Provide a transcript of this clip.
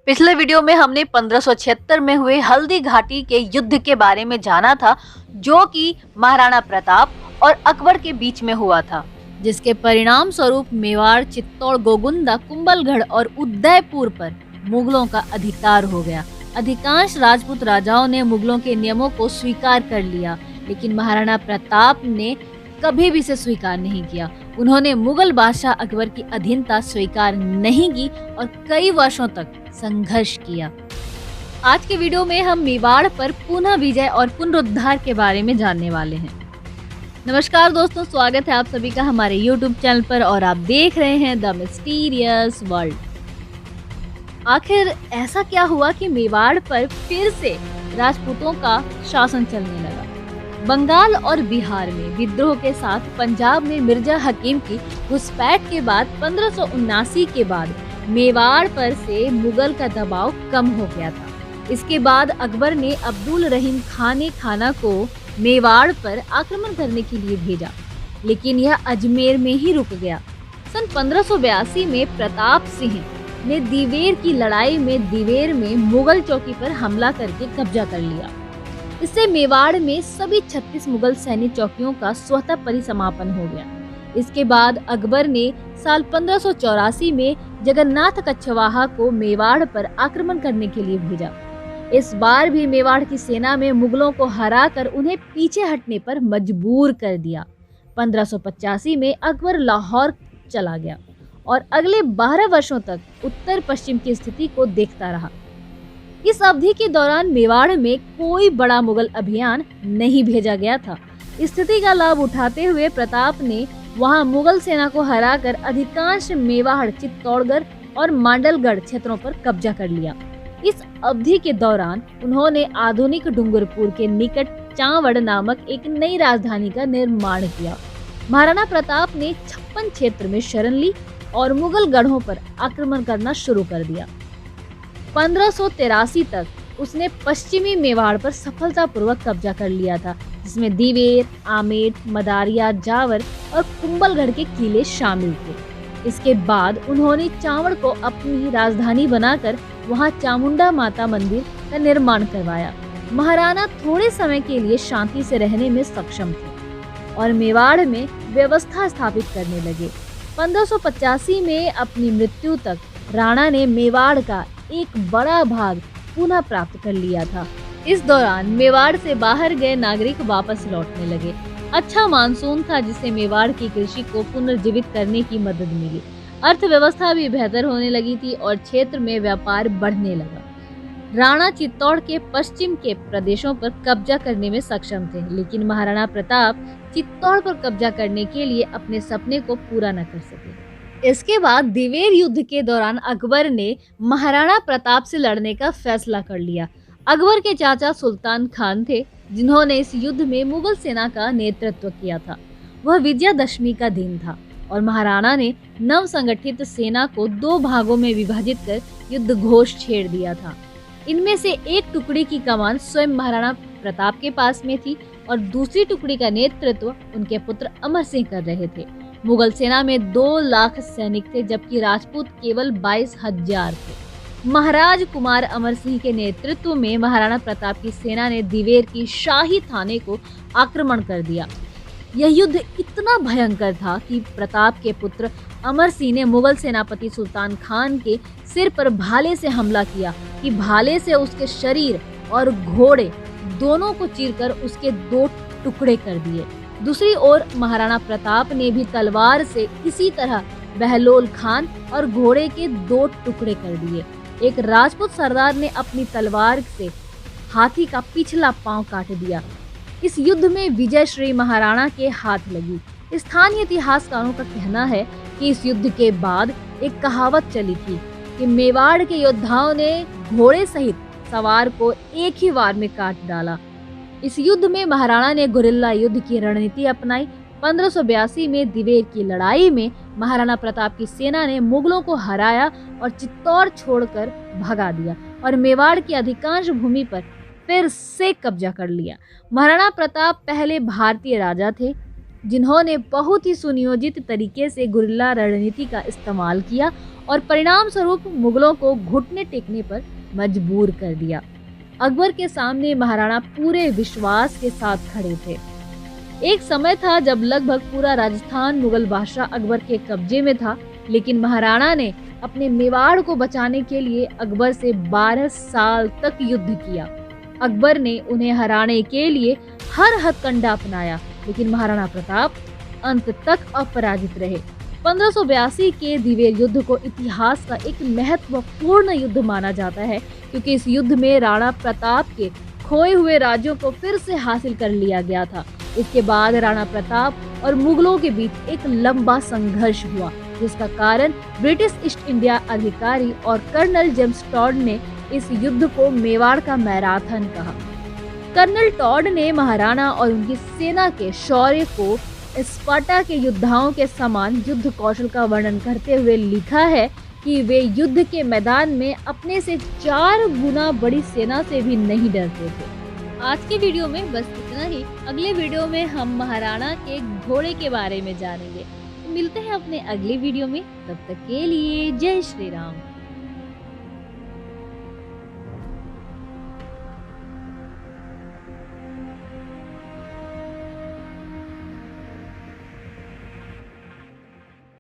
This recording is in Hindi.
पिछले वीडियो में हमने 1576 में हुए हल्दी घाटी के युद्ध के बारे में जाना था, जो कि महाराणा प्रताप और अकबर के बीच में हुआ था, जिसके परिणाम स्वरूप मेवाड़, चित्तौड़, गोगुंदा, कुंभलगढ़ और उदयपुर पर मुगलों का अधिकार हो गया। अधिकांश राजपूत राजाओं ने मुगलों के नियमों को स्वीकार कर लिया, लेकिन महाराणा प्रताप ने कभी भी इसे स्वीकार नहीं किया। उन्होंने मुगल बादशाह अकबर की अधीनता स्वीकार नहीं की और कई वर्षों तक संघर्ष किया। आज के वीडियो में हम मेवाड़ पर पुनः विजय और पुनरुद्धार के बारे में जानने वाले हैं। नमस्कार दोस्तों, स्वागत है आप सभी का हमारे YouTube चैनल पर और आप देख रहे हैं द मिस्टीरियस वर्ल्ड। आखिर ऐसा क्या हुआ कि मेवाड़ पर फिर से राजपूतों का शासन चलने लगा? बंगाल और बिहार में विद्रोह के साथ पंजाब में मिर्जा हकीम की घुसपैठ के बाद 1579 के बाद मेवाड़ पर से मुगल का दबाव कम हो गया था। इसके बाद अकबर ने अब्दुल रहीम खाना को मेवाड़ पर आक्रमण करने के लिए भेजा, लेकिन यह अजमेर में ही रुक गया। सन 1582 में प्रताप सिंह ने दिवेर की लड़ाई में दिवेर में मुगल चौकी पर हमला करके कब्जा कर लिया। इससे मेवाड़ में सभी 36 मुगल सैन्य चौकियों का स्वतः परिसमापन हो गया। इसके बाद अकबर ने साल 1584 में जगन्नाथ कछवाहा को मेवाड़ पर आक्रमण करने के लिए भेजा। इस बार भी मेवाड़ की सेना में मुगलों को हराकर उन्हें पीछे हटने पर मजबूर कर दिया। 1585 में अकबर लाहौर चला गया और अगले 12 वर्षों तक उत्तर पश्चिम की स्थिति को देखता रहा। इस अवधि के दौरान मेवाड़ में कोई बड़ा मुगल अभियान नहीं भेजा गया था। स्थिति का लाभ उठाते हुए प्रताप ने वहां मुगल सेना को हराकर अधिकांश मेवाड़, चित्तौड़गढ़ और मांडलगढ़ क्षेत्रों पर कब्जा कर लिया। इस अवधि के दौरान उन्होंने आधुनिक डूंगरपुर के निकट चावड़ नामक एक नई राजधानी का निर्माण किया। महाराणा प्रताप ने 56 क्षेत्र में शरण ली और मुगल गढ़ों पर आक्रमण करना शुरू कर दिया। 1583 तक उसने पश्चिमी मेवाड़ पर सफलतापूर्वक कब्जा कर लिया था, जिसमें दिवेर, आमेर, मदारिया, जावर और कुंभलगढ़ के किले शामिल थे। इसके बाद उन्होंने चावड़ को अपनी राजधानी बनाकर वहां चामुंडा माता मंदिर का निर्माण करवाया। महाराणा थोड़े समय के लिए शांति से रहने में सक्षम थे और मेवाड़ में व्यवस्था स्थापित करने लगे। 1585 में अपनी मृत्यु तक राणा ने मेवाड़ का एक बड़ा भाग पुनः प्राप्त कर लिया था। इस दौरान मेवाड़ से बाहर गए नागरिक वापस लौटने लगे। अच्छा मानसून था, जिससे मेवाड़ की कृषि को पुनर्जीवित करने की मदद मिली। अर्थव्यवस्था भी बेहतर होने लगी थी और क्षेत्र में व्यापार बढ़ने लगा। राणा चित्तौड़ के पश्चिम के प्रदेशों पर कब्जा करने में सक्षम थे, लेकिन महाराणा प्रताप चित्तौड़ पर कब्जा करने के लिए अपने सपने को पूरा न कर सके। इसके बाद दिवेर युद्ध के दौरान अकबर ने महाराणा प्रताप से लड़ने का फैसला कर लिया। अकबर के चाचा सुल्तान खान थे, जिन्होंने इस युद्ध में मुगल सेना का नेतृत्व किया था। वह विजयादशमी का दिन था और महाराणा ने नव संगठित सेना को 2 भागों में विभाजित कर युद्ध घोष छेड़ दिया था। इनमें से एक टुकड़ी की कमान स्वयं महाराणा प्रताप के पास में थी और दूसरी टुकड़ी का नेतृत्व उनके पुत्र अमर सिंह कर रहे थे। मुगल सेना में 2 लाख सैनिक थे, जबकि राजपूत केवल 22,000 थे। महाराज कुमार अमर सिंह के नेतृत्व में महाराणा प्रताप की सेना ने दिवेर की शाही थाने को आक्रमण कर दिया। यह युद्ध इतना भयंकर था कि प्रताप के पुत्र अमर सिंह ने मुगल सेनापति सुल्तान खान के सिर पर भाले से हमला किया कि भाले से उसके शरीर और घोड़े दोनों को चीरकर उसके 2 टुकड़े कर दिए। दूसरी ओर महाराणा प्रताप ने भी तलवार से इसी तरह बहलोल खान और घोड़े के 2 टुकड़े कर दिए। एक राजपूत सरदार ने अपनी तलवार से हाथी का पिछला पांव काट दिया। इस युद्ध में विजय श्री महाराणा के हाथ लगी। स्थानीय इतिहासकारों का कहना है कि इस युद्ध के बाद एक कहावत चली थी कि मेवाड़ के योद्धाओं ने घोड़े सहित सवार को एक ही वार में काट डाला। इस युद्ध में महाराणा ने गुरिल्ला युद्ध की रणनीति अपनाई। 1582 में दिवेर की लड़ाई में महाराणा प्रताप की सेना ने मुगलों को हराया और चित्तौड़ छोड़कर भगा दिया और मेवाड़ की अधिकांश भूमि पर फिर से कब्जा कर लिया। महाराणा प्रताप पहले भारतीय राजा थे, जिन्होंने बहुत ही सुनियोजित तरीके से गुरिल्ला रणनीति का इस्तेमाल किया और परिणाम स्वरूप मुगलों को घुटने टेकने पर मजबूर कर दिया। अकबर के सामने महाराणा पूरे विश्वास के साथ खड़े थे। एक समय था जब लगभग पूरा राजस्थान मुगल बादशाह अकबर के कब्जे में था, लेकिन महाराणा ने अपने मेवाड़ को बचाने के लिए अकबर से 12 साल तक युद्ध किया। अकबर ने उन्हें हराने के लिए हर हथकंडा अपनाया, लेकिन महाराणा प्रताप अंत तक अपराजित रहे। 1582 के दिवेर युद्ध को इतिहास का एक महत्वपूर्ण युद्ध माना जाता है, क्योंकि इस युद्ध में राणा प्रताप के खोए हुए राज्यों को फिर से हासिल कर लिया गया था। इसके बाद राणा प्रताप और मुगलों के बीच एक लंबा संघर्ष हुआ, जिसका कारण ब्रिटिश ईस्ट इंडिया अधिकारी और कर्नल जेम्स टॉड ने इस युद्ध को मेवाड़ का मैराथन कहा। कर्नल टॉड ने महाराणा और उनकी सेना के शौर्य को स्पार्टा के योद्धाओं के समान युद्ध कौशल का वर्णन करते हुए लिखा है कि वे युद्ध के मैदान में अपने से 4 गुना बड़ी सेना से भी नहीं डरते थे। आज के वीडियो में बस इतना ही। अगले वीडियो में हम महाराणा के घोड़े के बारे में जानेंगे। मिलते हैं अपने अगले वीडियो में, तब तक के लिए जय श्री राम।